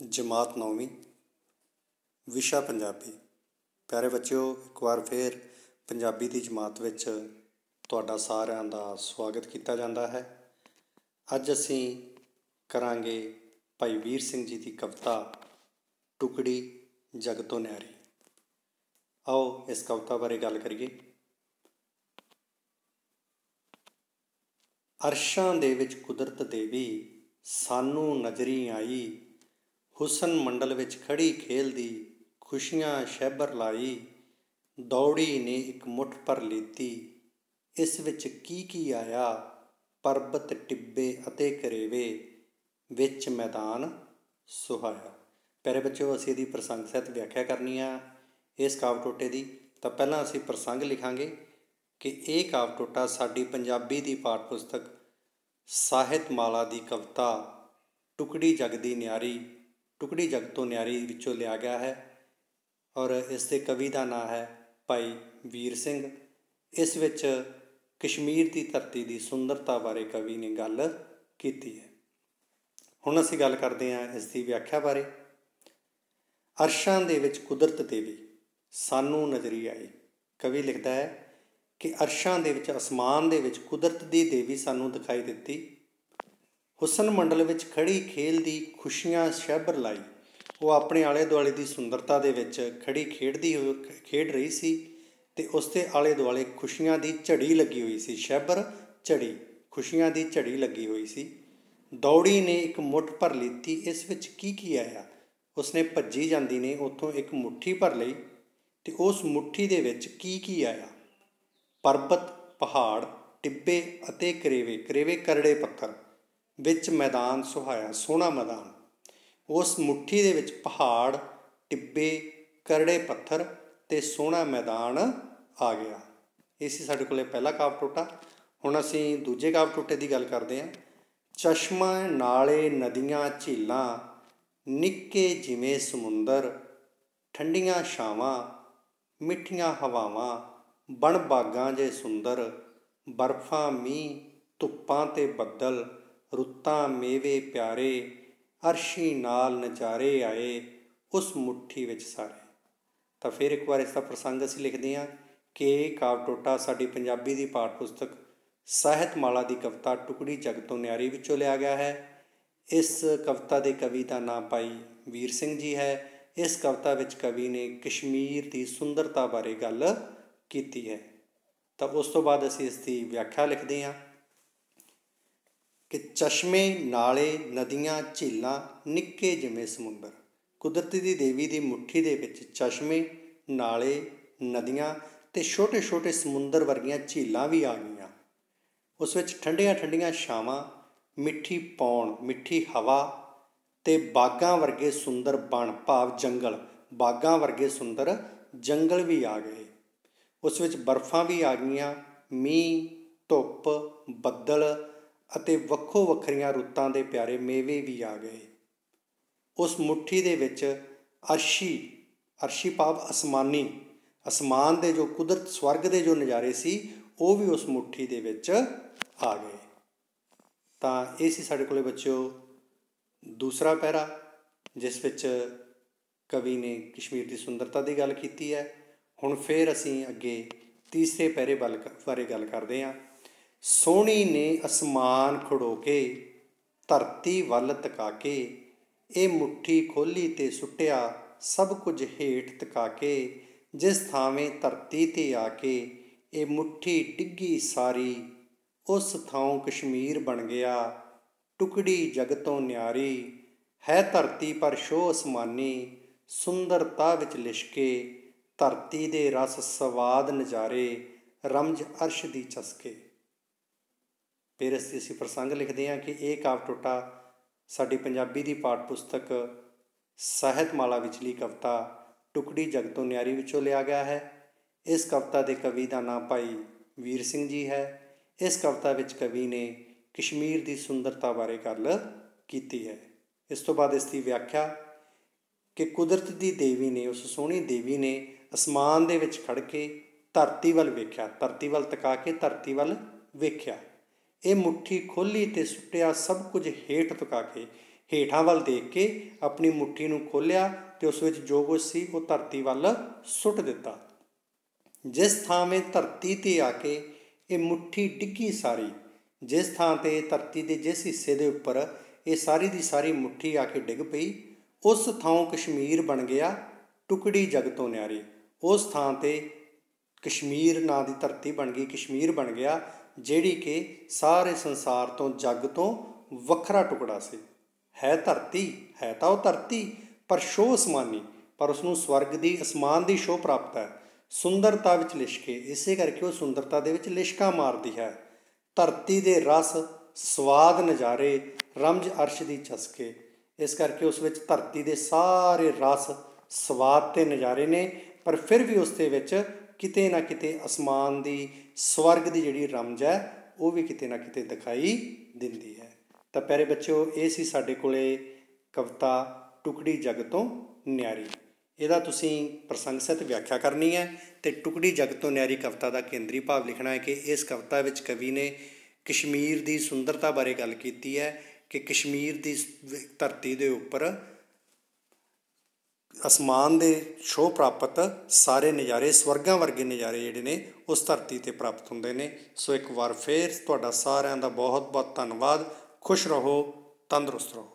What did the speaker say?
जमात 9वीं विशा पंजाबी। प्यारे बच्चों, एक बार फिर पंजाबी की जमात विच तुहाडा सारिਆਂ ਦਾ स्वागत किया जाता है। अज असीं करांगे भाई वीर सिंह जी की कविता टुकड़ी जग तो न्यारी। आओ इस कविता बारे गल करिए। अरशां दे विच कुदरत देवी सानू नजरी आई, हुसन मंडल विच खड़ी खेलदी खुशियां शैबर लाई। दौड़ी ने एक मुठ पर लीती, इस विच की आया, परबत टिब्बे अते करेवे, विच मैदान सुहाया। प्यारे बच्चों, असीं इहदी प्रसंग सहित व्याख्या करनी आ इस काव टोटे की। तो पहलां असीं प्रसंग लिखांगे कि ये काव टोटा साडी पंजाबी की पाठ पुस्तक ਸਾਹਿਤ ਮਾਲਾ ਦੀ कविता टुकड़ी जग दी न्यारी, टुकड़ी जग तो न्यारी विचों लिया गया है। और इसके कवि का नाम है भाई वीर सिंह। इस विच कश्मीर की धरती की सुंदरता बारे कवि ने गल की है। हुण असीं गल करते हैं इसकी व्याख्या बारे। अरशां दे विच कुदरत देवी सानू नजरी आई। कवि लिखता है कि अरशां दे विच आसमान दे विच कुदरत दी देवी सानू दिखाई दिती। हुसन मंडल विच खड़ी खेलदी खुशियां शैबर लाई। वो अपने आले दुआले की सुंदरता दे विच खड़ी खेड रही सी ते उसके आले दुआले खुशियां की झड़ी लगी हुई सी। शैबर झड़ी, खुशियां की झड़ी लगी हुई सी। दौड़ी ने एक मुठ भर लीती, इस विच की आया। उसने भज्जी जांदी ने उत्थों एक मुट्ठी भर लई ते उस मुट्ठी दे विच की आया। परबत, पहाड़, टिब्बे अते करेवे, करेवे करड़े पत्थर, विच मैदान सुहाया, सोहना मैदान। उस मुट्ठी दे विच पहाड़, टिब्बे, करड़े पत्थर ते सोहना मैदान आ गया। ये सी साडे कोले पहला काव टोटा। हुण असीं दूजे काव टोटे की गल करते हैं। चश्मा, नाले, नदियां, झीलां, निक्के जिवें समुंदर, ठंडियां छावां, मिठियां हवावां, बण बागां जे सुंदर, बर्फां मींह, धुप्पां ते बदल, रुत्तां मेवे प्यारे, अरशी नाल नज़ारे आए, उस मुट्ठी विच सारे। तो फिर एक बार इसका प्रसंग असीं लिखते हैं कि काव टोटा साडी पंजाबी की पाठ पुस्तक ਸਾਹਿਤ माला की कविता टुकड़ी जग तो न्यारी विचों लिया गया है। इस कविता के कवि का नाम भाई वीर सिंह जी है। इस कविता विच कवि ने कश्मीर की सुंदरता बारे गल की है। तो उस तो बाद असीं इसकी व्याख्या लिखते हैं कि चश्मे, नाले, नदियां, झीलां, निक्के जिवें समुंदर। कुदरत की देवी की मुट्ठी दे विच चश्मे, नाले, नदियां ते छोटे छोटे समुंदर वर्गियां झीलां भी आ गईयां। उस विच ठंडियां ठंडियां छावां, मिठी पौण, मिठी हवा ते बागां वर्गे सुंदर बण भाव जंगल, बागां वर्गे सुंदर जंगल भी आ गए। उस विच बर्फां भी आ गईयां, मींह, धुप्प, बदल अते वक्खो वक्खरियां रुत्तां दे प्यारे मेवे भी आ गए। उस मुट्ठी दे विच अरशी, अरशी भाव आसमानी, आसमान दे जो कुदरत स्वर्ग दे जो नज़ारे सी वो भी उस मुट्ठी दे विच आ गए। तां ये सी साडे कोले बच्चों दूसरा पैरा, जिस विच कवि ने कश्मीर की सुंदरता की गल की है। हुण फिर असीं अगे तीसरे पैरे बारे गल करते हैं। सोहणी ने आसमान खड़ो के, धरती वल तका के, ये मुट्ठी खोली ते सुट्टिया सब कुछ हेठ तका के, जिस थावें धरती ते आके ये मुट्ठी डिग्गी सारी, उस थां कश्मीर बन गया टुकड़ी जग तो न्यारी। है धरती पर शो आसमानी, सुंदरता विच लिशके, धरती दे रस स्वाद नज़ारे, रमज अर्श दी चसके। फिर असीं प्रसंग लिखते हैं कि यह काव टोटा साडी पंजाबी की पाठ पुस्तक ਸਾਹਿਤ माला विचली कविता टुकड़ी जग तो न्यारी विचों लिया गया है। इस कविता के कवि का नाम भाई वीर सिंह जी है। इस कविता विच कवि ने कश्मीर की सुंदरता बारे गल की है। इस तो बाद इसकी व्याख्या कि कुदरत की देवी ने, उस सोहनी देवी ने आसमान दे विच खड़ के धरती वल वेख्या, धरती वल तका के धरती वल वेख्या। ये मुट्ठी खोली ते सुट्टिया सब कुछ हेठ तका के। ਹੇਠਾਂ ਵੱਲ ਦੇਖ ਕੇ ਆਪਣੀ ਮੁੱਠੀ ਨੂੰ ਖੋਲ੍ਹਿਆ ਤੇ ਉਸ ਵਿੱਚ ਜੋ ਕੁਝ ਸੀ ਉਹ ਧਰਤੀ ਵੱਲ ਸੁੱਟ ਦਿੱਤਾ। ਜਿਸ ਥਾਂਵੇਂ ਧਰਤੀ 'ਤੇ ਆ ਕੇ ਇਹ ਮੁੱਠੀ ਡਿੱਗੀ ਸਾਰੀ, ਜਿਸ ਥਾਂ 'ਤੇ ਧਰਤੀ ਦੇ ਜਿਸ ਹਿੱਸੇ ਦੇ ਉੱਪਰ ਇਹ ਸਾਰੀ ਦੀ ਸਾਰੀ ਮੁੱਠੀ ਆ ਕੇ ਡਿੱਗ ਪਈ, ਉਸ ਥਾਂ ਕਸ਼ਮੀਰ ਬਣ ਗਿਆ ਟੁਕੜੀ ਜਗ ਤੋਂ ਨਿਆਰੀ। ਉਸ ਥਾਂ 'ਤੇ ਕਸ਼ਮੀਰ ਨਾਂ ਦੀ ਧਰਤੀ ਬਣ ਗਈ, ਕਸ਼ਮੀਰ ਬਣ ਗਿਆ, ਜਿਹੜੀ ਕਿ ਸਾਰੇ ਸੰਸਾਰ ਤੋਂ, ਜੱਗ ਤੋਂ ਵੱਖਰਾ ਟੁਕੜਾ ਸੀ। ਹੈ ਧਰਤੀ, ਹੈ ਤਾਂ ਉਹ ਧਰਤੀ, ਪਰ ਛੋਹ ਅਸਮਾਨੀ, ਪਰ ਉਸਨੂੰ ਸਵਰਗ ਦੀ, ਅਸਮਾਨ ਦੀ ਛੋਹ ਪ੍ਰਾਪਤ ਹੈ। ਸੁੰਦਰਤਾ ਵਿੱਚ ਲਿਸ਼ਕੇ, ਇਸੇ ਕਰਕੇ ਉਹ ਸੁੰਦਰਤਾ ਦੇ ਵਿੱਚ ਲਿਸ਼ਕਾਂ ਮਾਰਦੀ ਹੈ। ਧਰਤੀ ਦੇ ਰਸ, ਸਵਾਦ, ਨਜ਼ਾਰੇ, ਰਮਜ ਅਰਸ਼ ਦੀ ਚਸਕੇ, ਇਸ ਕਰਕੇ ਉਸ ਵਿੱਚ ਧਰਤੀ ਦੇ ਸਾਰੇ ਰਸ, ਸਵਾਦ ਅਤੇ ਨਜ਼ਾਰੇ ਨੇ, ਪਰ ਫਿਰ ਵੀ ਉਸ ਦੇ ਵਿੱਚ ਕਿਤੇ ਨਾ ਕਿਤੇ ਅਸਮਾਨ ਦੀ, ਸਵਰਗ ਦੀ ਜਿਹੜੀ ਰਮਜ ਹੈ ਉਹ ਵੀ ਕਿਤੇ ਨਾ ਕਿਤੇ ਦਿਖਾਈ ਦਿੰਦੀ ਹੈ। ਤਾਂ ਪਿਆਰੇ ਬੱਚਿਓ, ਇਹ ਸੀ ਸਾਡੇ ਕੋਲ ਕਵਿਤਾ ਟੁਕੜੀ ਜਗ ਤੋਂ ਨਿਆਰੀ। ਇਹਦਾ ਤੁਸੀਂ ਪ੍ਰਸੰਗ ਸਹਿਤ ਵਿਆਖਿਆ ਕਰਨੀ ਹੈ ਅਤੇ ਟੁਕੜੀ ਜਗ ਤੋਂ ਨਿਆਰੀ ਕਵਿਤਾ ਦਾ ਕੇਂਦਰੀ ਭਾਵ ਲਿਖਣਾ ਹੈ ਕਿ ਇਸ ਕਵਿਤਾ ਵਿੱਚ ਕਵੀ ਨੇ ਕਸ਼ਮੀਰ ਦੀ ਸੁੰਦਰਤਾ ਬਾਰੇ ਗੱਲ ਕੀਤੀ ਹੈ ਕਿ ਕਸ਼ਮੀਰ ਦੀ ਧਰਤੀ ਦੇ ਉੱਪਰ ਅਸਮਾਨ ਦੇ ਛੋਹ ਪ੍ਰਾਪਤ ਸਾਰੇ ਨਜ਼ਾਰੇ, ਸਵਰਗਾਂ ਵਰਗੇ ਨਜ਼ਾਰੇ ਜਿਹੜੇ ਨੇ ਉਸ ਧਰਤੀ 'ਤੇ ਪ੍ਰਾਪਤ ਹੁੰਦੇ ਨੇ। ਸੋ ਇੱਕ ਵਾਰ ਫਿਰ ਤੁਹਾਡਾ ਸਾਰਿਆਂ ਦਾ ਬਹੁਤ ਬਹੁਤ ਧੰਨਵਾਦ। ਖੁਸ਼ ਰਹੋ, ਤੰਦਰੁਸਤ ਰਹੋ।